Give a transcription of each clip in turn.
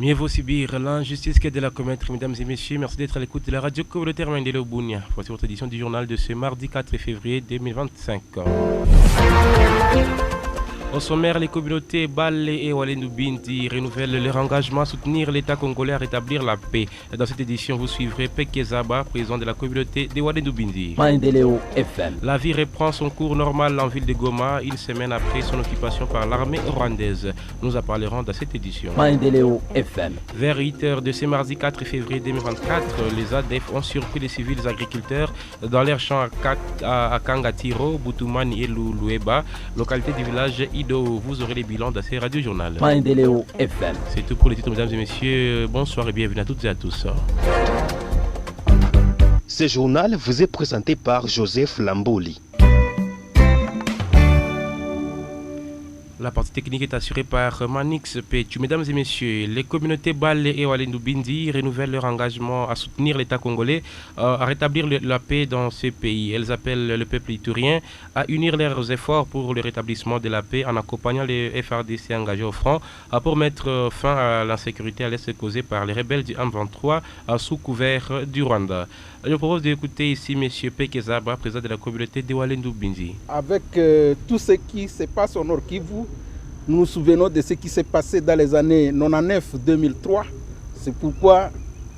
Mieux vaut subir l'injustice que de la commettre, mesdames et messieurs. Merci d'être à l'écoute de la radio communautaire Mandelo Bounia. Voici votre édition du journal de ce mardi 4 février 2025. Au sommaire, les communautés Balé et Walendu Bindi renouvellent leur engagement à soutenir l'État congolais à rétablir la paix. Dans cette édition, vous suivrez Peke Zaba, président de la communauté de Walendu Bindi. Maendeleo FM. La vie reprend son cours normal en ville de Goma, une semaine après son occupation par l'armée rwandaise. Nous en parlerons dans cette édition. Maendeleo FM. Vers 8h de ce mardi 4 février 2024, les ADF ont surpris les civils agriculteurs dans leurs champs à Kangatiro, Boutoumani et Louloueba, localité du village Ido. Vous aurez les bilans dans ces radio-journal. Maendeleo FM. C'est tout pour les titres, mesdames et messieurs. Bonsoir et bienvenue à toutes et à tous. Ce journal vous est présenté par Joseph Lamboli. La partie technique est assurée par Manix Petu. Mesdames et messieurs, les communautés Balé et Walendu Bindi renouvellent leur engagement à soutenir l'État congolais, à rétablir la paix dans ce pays. Elles appellent le peuple iturien à unir leurs efforts pour le rétablissement de la paix en accompagnant les FRDC engagés au front pour mettre fin à l'insécurité à l'est causée par les rebelles du M23 sous couvert du Rwanda. Je propose d'écouter ici M. Peke Zaba, président de la communauté de Walendu Bindi. Avec tout ce qui se passe au Nord Kivu, nous nous souvenons de ce qui s'est passé dans les années 99-2003. C'est pourquoi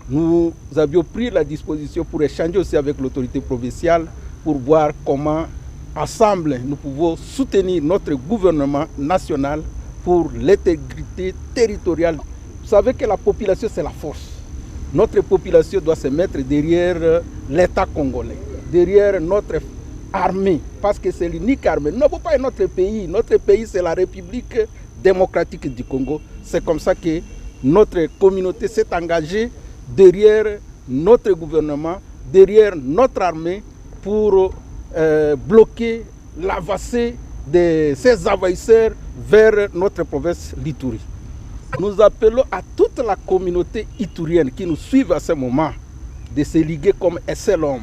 nous avions pris la disposition pour échanger aussi avec l'autorité provinciale pour voir comment, ensemble, nous pouvons soutenir notre gouvernement national pour l'intégrité territoriale. Vous savez que la population, c'est la force. Notre population doit se mettre derrière l'État congolais, derrière notre armée, parce que c'est l'unique armée. Ne faut pas notre pays. Notre pays, c'est la République démocratique du Congo. C'est comme ça que notre communauté s'est engagée derrière notre gouvernement, derrière notre armée pour bloquer l'avancée de ces envahisseurs vers notre province l'Ituri. Nous appelons à toute la communauté iturienne qui nous suit à ce moment de se liguer comme un seul homme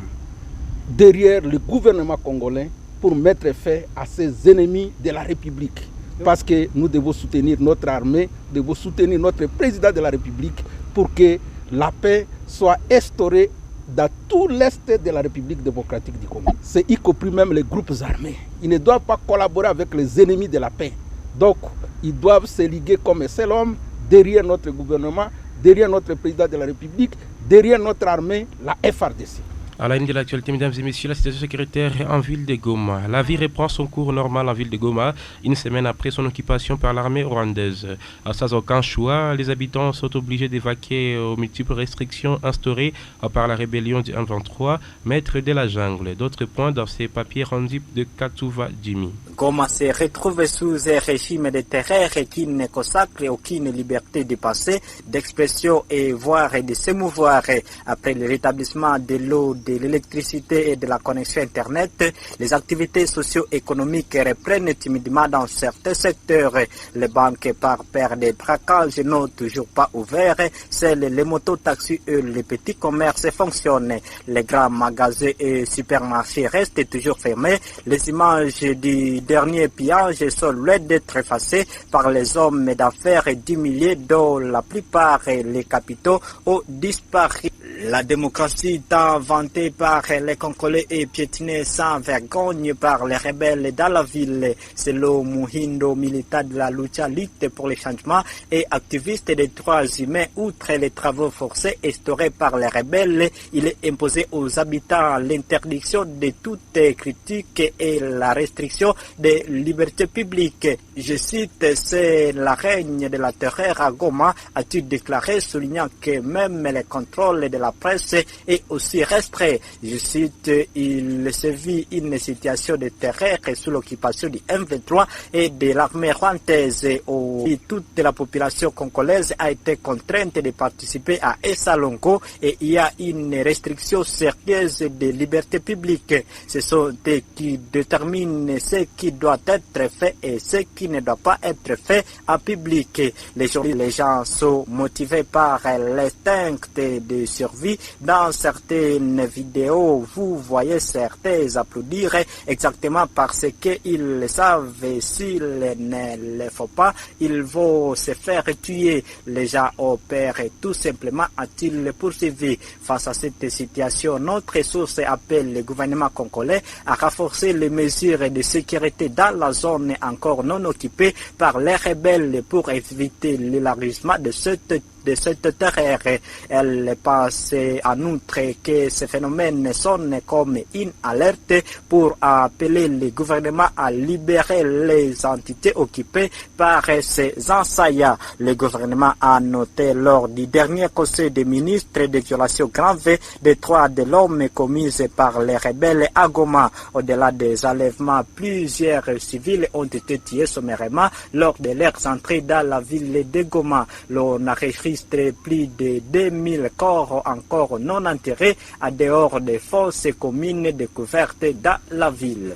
derrière le gouvernement congolais pour mettre fin à ces ennemis de la République. Parce que nous devons soutenir notre armée, nous devons soutenir notre président de la République pour que la paix soit instaurée dans tout l'est de la République démocratique du Congo. C'est y compris même les groupes armés. Ils ne doivent pas collaborer avec les ennemis de la paix. Donc, ils doivent se liguer comme un seul homme derrière notre gouvernement, derrière notre président de la République, derrière notre armée, la FRDC. À la ligne de l'actualité, mesdames et messieurs, la situation sécuritaire en ville de Goma. La vie reprend son cours normal en ville de Goma, une semaine après son occupation par l'armée rwandaise. Sans aucun choix, les habitants sont obligés d'évacuer aux multiples restrictions instaurées par la rébellion du M23, maître de la jungle. D'autres points dans ces papiers rendus de Katouva Jimmy. Goma se retrouve sous un régime de terreur qui ne consacre aucune liberté de penser, d'expression et voire de s'émouvoir. Après le rétablissement de l'eau, de l'électricité et de la connexion Internet, les activités socio-économiques reprennent timidement dans certains secteurs. Les banques, par peur de braquages, n'ont toujours pas ouvert. Seuls les motos-taxis et les petits commerces fonctionnent. Les grands magasins et supermarchés restent toujours fermés. Les images du dernier pillage sont loin d'être effacées par les hommes d'affaires du millier dont la plupart les capitaux ont disparu. La démocratie tant vantée par les Congolais est piétinée sans vergogne par les rebelles dans la ville. Selon Muhindo, militant de la lutte pour les changements et activiste des droits humains, outre les travaux forcés instaurés par les rebelles, il est imposé aux habitants l'interdiction de toute critique et la restriction des libertés publiques. Je cite, c'est la règne de la terreur à Goma, a-t-il déclaré, soulignant que même les contrôles de la presse est aussi restreint. Je cite, il se vit une situation de terreur sous l'occupation du M23 et de l'armée rwandaise où toute la population congolaise a été contrainte de participer à Essalongo et il y a une restriction sérieuse des libertés publiques. Ce sont eux qui déterminent ce qui doit être fait et ce qui ne doit pas être fait en public. Les gens sont motivés par l'instinct de survie poursuivis. Dans certaines vidéos, vous voyez certains applaudir exactement parce qu'ils savent s'il ne le faut pas, ils vont se faire tuer. Les gens opèrent tout simplement, a-t-il poursuivi. Face à cette situation, notre source appelle le gouvernement congolais à renforcer les mesures de sécurité dans la zone encore non occupée par les rebelles pour éviter l'élargissement de cette terre. Elle pense en outre que ces phénomènes sonnent comme une alerte pour appeler le gouvernement à libérer les entités occupées par ces assaillants. Le gouvernement a noté lors du dernier conseil des ministres des violations graves des droits de l'homme commises par les rebelles à Goma. Au-delà des enlèvements, plusieurs civils ont été tués sommairement lors de leur entrée dans la ville de Goma. On enregistre plus de 2000 corps encore non enterrés à dehors des fosses communes découvertes dans la ville.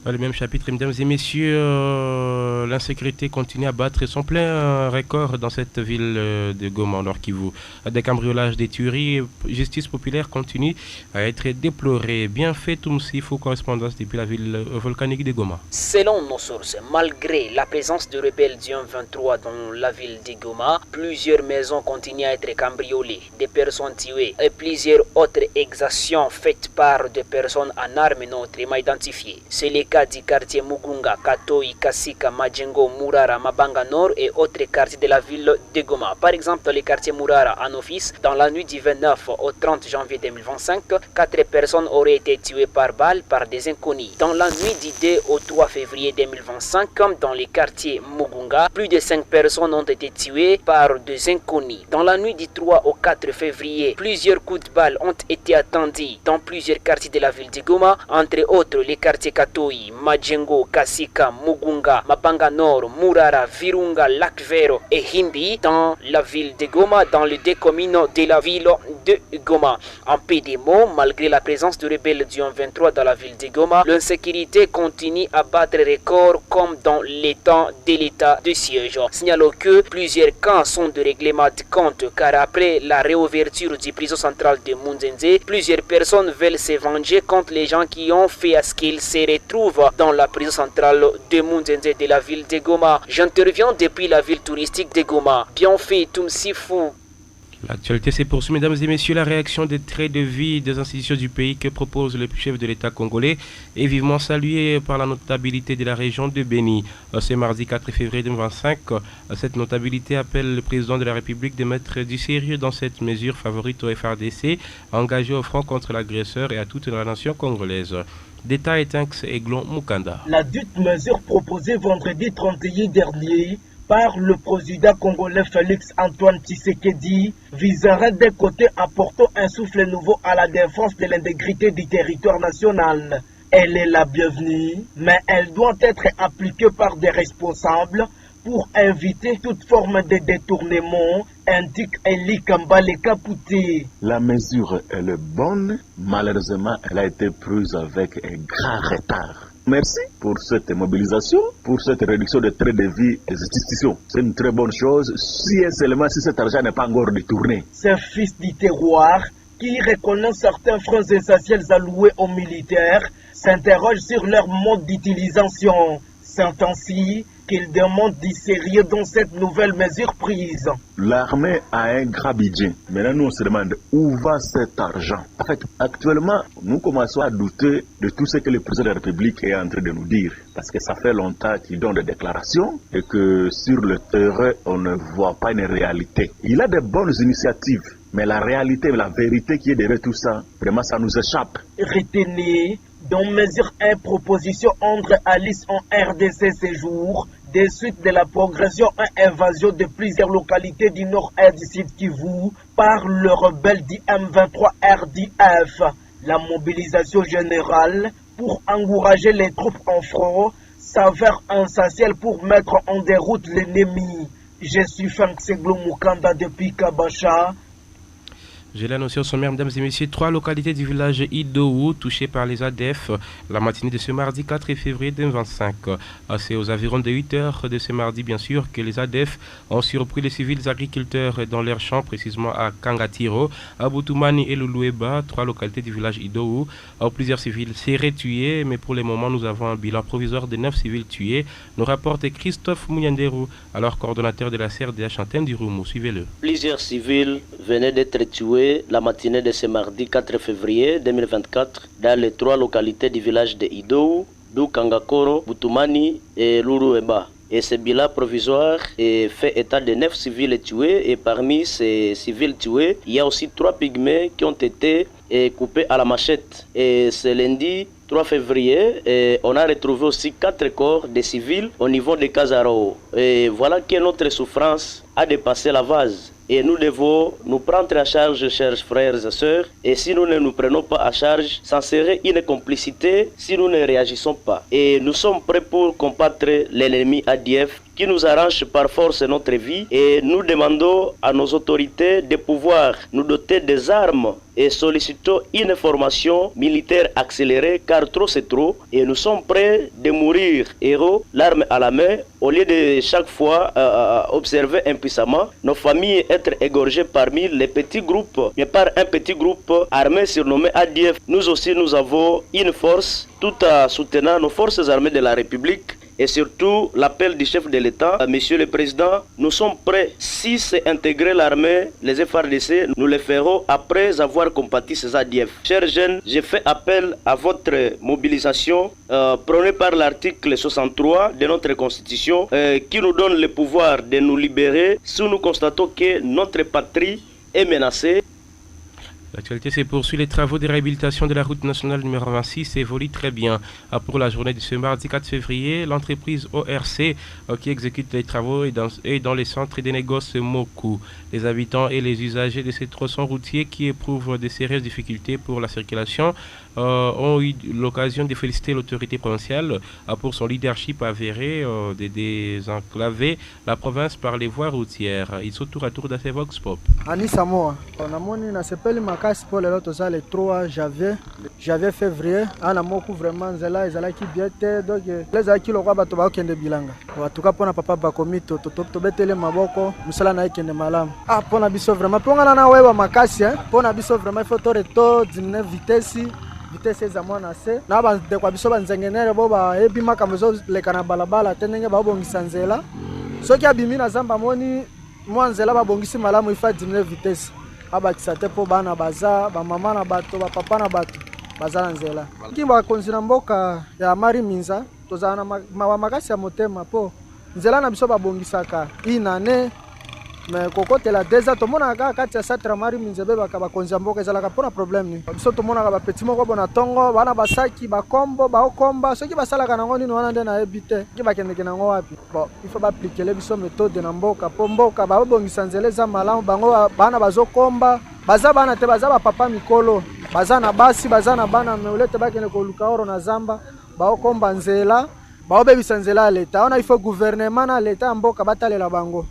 Dans le même chapitre, mesdames et messieurs, l'insécurité continue à battre son plein record dans cette ville de Goma, Nord Kivu. Des cambriolages, des tueries, justice populaire continue à être déplorée. Bien fait, Toumsifou, correspondance depuis la ville volcanique de Goma. Selon nos sources, malgré la présence de rebelles du M23 dans la ville de Goma, plusieurs maisons continuent à être cambriolées, des personnes tuées et plusieurs autres exactions faites par des personnes en armes non autrement identifiées. C'est le cas du quartier Mugunga, Katoi, Kasika, Majengo, Murara, Mabanga Nord et autres quartiers de la ville de Goma. Par exemple, dans le quartier Murara en office, dans la nuit du 29 au 30 janvier 2025, 4 personnes auraient été tuées par balle par des inconnus. Dans la nuit du 2 au 3 février 2025, dans le quartier Mugunga, plus de 5 personnes ont été tuées par des inconnus. Dans la nuit du 3 au 4 février, plusieurs coups de balle ont été attendus dans plusieurs quartiers de la ville de Goma, entre autres les quartiers Katoi, Majengo, Kasika, Mugunga, Mabanga Nord, Murara, Virunga, Lac-Vert et Himbi dans la ville de Goma, dans les deux communes de la ville de Goma. En peu de mots, malgré la présence de rebelles du M23 dans la ville de Goma, l'insécurité continue à battre record comme dans les temps de l'état de siège. Signalons que plusieurs camps sont de règlement de compte car après la réouverture du prison central de Munzenze, plusieurs personnes veulent se venger contre les gens qui ont fait à ce qu'ils se retrouvent dans la prison centrale de Munzenze de la ville de Goma. J'interviens depuis la ville touristique de Goma. Bien fait, Toumsifou. L'actualité se poursuit, mesdames et messieurs. La réaction des traits de vie des institutions du pays que propose le chef de l'État congolais est vivement saluée par la notabilité de la région de Béni. Ce mardi 4 février 2025, cette notabilité appelle le président de la République de mettre du sérieux dans cette mesure favorite au FRDC, engagé au front contre l'agresseur et à toute la nation congolaise. Détail Tanks et Glon Mukanda. La dite mesure proposée vendredi 31 dernier par le président congolais Félix Antoine Tshisekedi viserait d'un côté apporter un souffle nouveau à la défense de l'intégrité du territoire national. Elle est la bienvenue, mais elle doit être appliquée par des responsables pour éviter toute forme de détournement, indique Eli Kambale Kapouté. La mesure elle est bonne, malheureusement elle a été prise avec un grand retard. Merci pour cette mobilisation, pour cette réduction de traits de vie des institutions. C'est une très bonne chose, si et seulement si cet argent n'est pas encore détourné. Ces fils du terroir, qui reconnaissent certains freins essentiels alloués aux militaires, s'interrogent sur leur mode d'utilisation. C'est ainsi qu'ils demandent du sérieux dans cette nouvelle mesure prise. L'armée a un grand budget. Maintenant, nous on se demande où va cet argent. En fait, actuellement, nous commençons à douter de tout ce que le président de la République est en train de nous dire. Parce que ça fait longtemps qu'il donne des déclarations et que sur le terrain, on ne voit pas une réalité. Il a de bonnes initiatives, mais la réalité, la vérité qui est derrière tout ça, vraiment, ça nous échappe. Retenez, dans mesure 1, proposition entre Alice en RDC ces jours, des suites de la progression en invasion de plusieurs localités du nord-est du Sud Kivu par le rebelle du M23 RDF. La mobilisation générale pour encourager les troupes en front s'avère essentielle pour mettre en déroute l'ennemi. Je suis Frank Seglo Mukanda depuis Kabasha. Je l'ai annoncé au sommaire, mesdames et messieurs, 3 localités du village Idou touchées par les ADF la matinée de ce mardi 4 février 2025. C'est aux environs de 8 heures de ce mardi, bien sûr, que les ADF ont surpris les civils agriculteurs dans leurs champs, précisément à Kangatiro, à Boutoumani et Louloueba, 3 localités du village Idou. Plusieurs civils seraient tués, mais pour le moment, nous avons un bilan provisoire de 9 civils tués, nous rapporte Christophe Mounianderou, alors coordonnateur de la CRDH antenne du Roumou. Suivez-le. Plusieurs civils venaient d'être tués la matinée de ce mardi 4 février 2024 dans les 3 localités du village de Idou, Kangakoro, Boutoumani et Louloueba. Et ce bilan provisoire fait état de 9 civils tués et parmi ces civils tués, il y a aussi 3 pygmées qui ont été coupés à la machette. Et ce lundi 3 février, on a retrouvé aussi 4 corps de civils au niveau de Kazaro. Et voilà que notre souffrance a dépassé la vase. Et nous devons nous prendre en charge, chers frères et sœurs. Et si nous ne nous prenons pas en charge, ça serait une complicité si nous ne réagissons pas. Et nous sommes prêts pour combattre l'ennemi ADF qui nous arrange par force notre vie. Et nous demandons à nos autorités de pouvoir nous doter des armes et sollicitons une formation militaire accélérée car trop c'est trop. Et nous sommes prêts de mourir héros, l'arme à la main, au lieu de chaque fois observer impuissamment nos familles être égorgées parmi les petits groupes, mais par un petit groupe armé surnommé ADF. Nous aussi nous avons une force tout en soutenant nos forces armées de la République. Et surtout, l'appel du chef de l'État, Monsieur le Président, nous sommes prêts. Si c'est intégrer l'armée, les FARDC, nous le ferons après avoir combattu ces ADF. Chers jeunes, je fais appel à votre mobilisation prônée par l'article 63 de notre Constitution qui nous donne le pouvoir de nous libérer si nous constatons que notre patrie est menacée. L'actualité se poursuit. Les travaux de réhabilitation de la route nationale numéro 26 évoluent très bien. Pour la journée de ce mardi 4 février, l'entreprise ORC qui exécute les travaux est dans les centres de négoce Moku. Les habitants et les usagers de ces tronçons routiers qui éprouvent de sérieuses difficultés pour la circulation ont eu l'occasion de féliciter l'autorité provinciale pour son leadership avéré de désenclaver la province par les voies routières. Ils sont tour à tour dans ces Vox Pop. Kasi pour le toza le 3 janvier février ana moku vraiment nzela ezalaki bien te donc les aki lokwa bato ba okende bilanga watuka pona papa bakomito to betele maboko musala na ekende malamu pona biso vraiment pona na weba makasi pona biso vraiment il faut to diminuer vitesse za mwana se na ba de kwa biso banzengenere bo ba ebi makamzo lekana balabala tenenge ba bongisa nzela soki abimi na zamba moni mwanzela ba bongisi malamu ifa diminuer vitesse abakisa te po bana baza ba mama na bato ba papa na bato baza na nzela kimba konzina mboka ya Mari Minza tozana makasi ya motema po nzela na biso babongisaka inane me kokotela deza tomona ka kati ya satra Mari Minza be baka bakonza mboka ezalaka pona problème ni biso tomona ka ba petit moko bona tongo bana basaki bakombo baokomba soki basalaka nango nini wana nde na ebite ki bakendeke nango wapi bon il faut appliquer biso méthode na mboka po mboka babongisa nzela za malamu bango bana bazokomba baza bana te baza ba papa mikolo baza na basi baza na bana meulete bakende koluka oro na zamba baokomba nzela baobebisa nzela ya leta ona il faut gouvernement na leta ya mboka batalela bango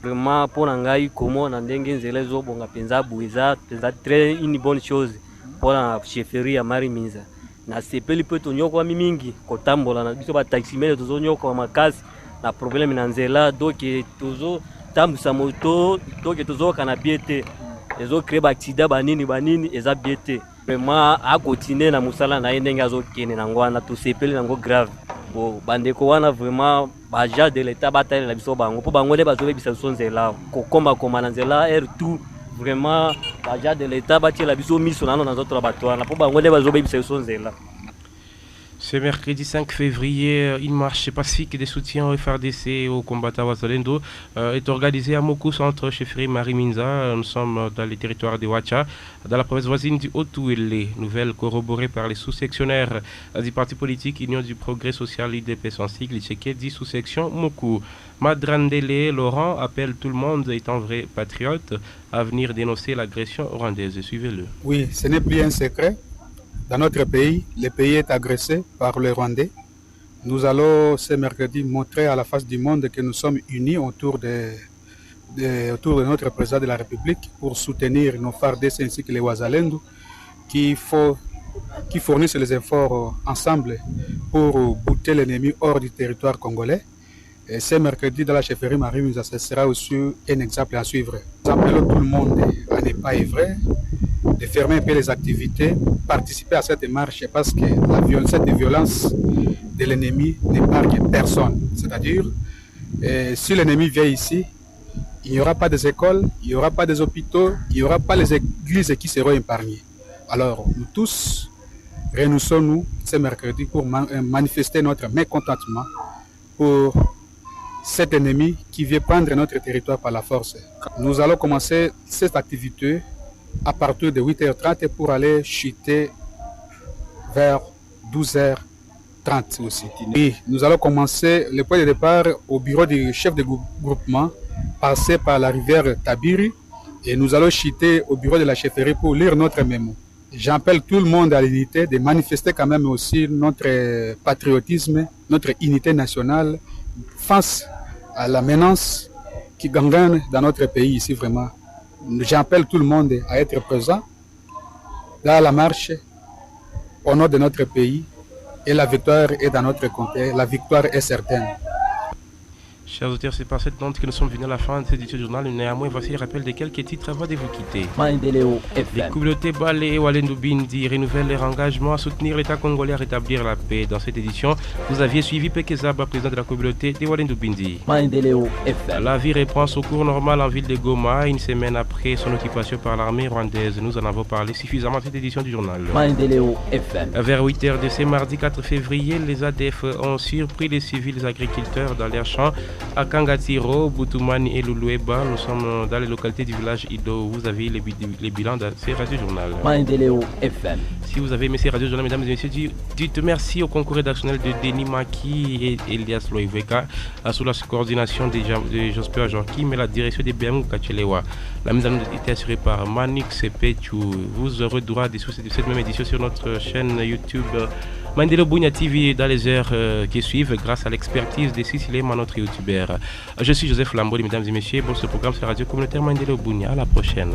vraiment pona ngai komona ndenge nzela ezobonga penza buiza très une bonne chose pona chefferie ya Mari Minza na sepeli pe tonyoko mingi kotambola na biso ba taximene tozonyoko makasi na problème na nzela donc tozo tambusa moto donc tozoka na biete ezo créer ba accident banini eza biete vraiment a continuer na musala na ndenge azokene na ngwana to sepeli nango grave bo bandeko wana vraiment baja de l'état bataille na biso bango po bango le bazobebisa biso nzela kokomba koma na nzela R2 vraiment baja de l'état batie la biso miso nano na zoto bato wana po bango le bazobebisa biso nzela. Ce mercredi 5 février, une marche pacifique de soutien au FARDC et aux combattants Wazalendo est organisée à Moku, centre chefferie Mari Minza. Nous sommes dans les territoires de Ouacha, dans la province voisine du Haut-Touélé. Nouvelle corroborée par les sous-sectionnaires du parti politique Union du Progrès Social IDP sans sigle, dit sous-section Moku. Madrandele Laurent appelle tout le monde, étant vrai patriote, à venir dénoncer l'agression rwandaise. Suivez-le. Oui, ce n'est plus un secret. Dans notre pays, le pays est agressé par les Rwandais. Nous allons ce mercredi montrer à la face du monde que nous sommes unis autour de autour de notre président de la République pour soutenir nos FARDC ainsi que les Ouazalendo qui fournissent les efforts ensemble pour bouter l'ennemi hors du territoire congolais. Et ce mercredi, dans la chefferie Marie, ce sera aussi un exemple à suivre. Nous appelons tout le monde à ne pas œuvrer, de fermer un peu les activités, participer à cette marche parce que cette violence de l'ennemi n'épargne personne. C'est-à-dire, si l'ennemi vient ici, il n'y aura pas des écoles, il n'y aura pas des hôpitaux, il n'y aura pas les églises qui seront épargnées. Alors, nous tous, réunissons-nous ce mercredi pour manifester notre mécontentement pour cet ennemi qui vient prendre notre territoire par la force. Nous allons commencer cette activité à partir de 8h30 pour aller chuter vers 12h30 aussi. Et nous allons commencer le point de départ au bureau du chef de groupement, passer par la rivière Tabiri et nous allons chuter au bureau de la chefferie pour lire notre mémo. J'appelle tout le monde à l'unité de manifester quand même aussi notre patriotisme, notre unité nationale face à la menace qui gangrène dans notre pays ici vraiment. J'appelle tout le monde à être présent dans la marche au nom de notre pays et la victoire est dans notre comté, la victoire est certaine. Chers auditeurs, c'est par cette note que nous sommes venus à la fin de cette édition du journal. Néanmoins, voici le rappel de quelques titres avant de vous quitter. Les communautés Balé et Walendu Bindi renouvellent leur engagement à soutenir l'État congolais à rétablir la paix. Dans cette édition, vous aviez suivi Pekezaba, président de la communauté de Walendu Bindi. La vie reprend son cours normal en ville de Goma, une semaine après son occupation par l'armée rwandaise. Nous en avons parlé suffisamment dans cette édition du journal. Vers 8h de ce mardi 4 février, les ADF ont surpris les civils agriculteurs dans leurs champs à Kangatiro, Boutoumani et Lulueba. Nous sommes dans les localités du village Ido. Vous avez les bilans de ces radio-journal. Si vous avez aimé ces radio-journal, mesdames et messieurs, dites merci au concours rédactionnel de Denis Maki et Elias Loïveka sous la coordination de Jasper Joachim et la direction de BM Kachelewa. La mise en œuvre était assurée par Manix Pechu. Vous aurez droit à cette même édition sur notre chaîne YouTube Mandelo Bounia TV dans les heures qui suivent grâce à l'expertise de Cicilema, notre youtubeur. Je suis Joseph Lamboli, mesdames et messieurs. Bon, ce programme sur Radio Communautaire Mandelo Bounia. À la prochaine.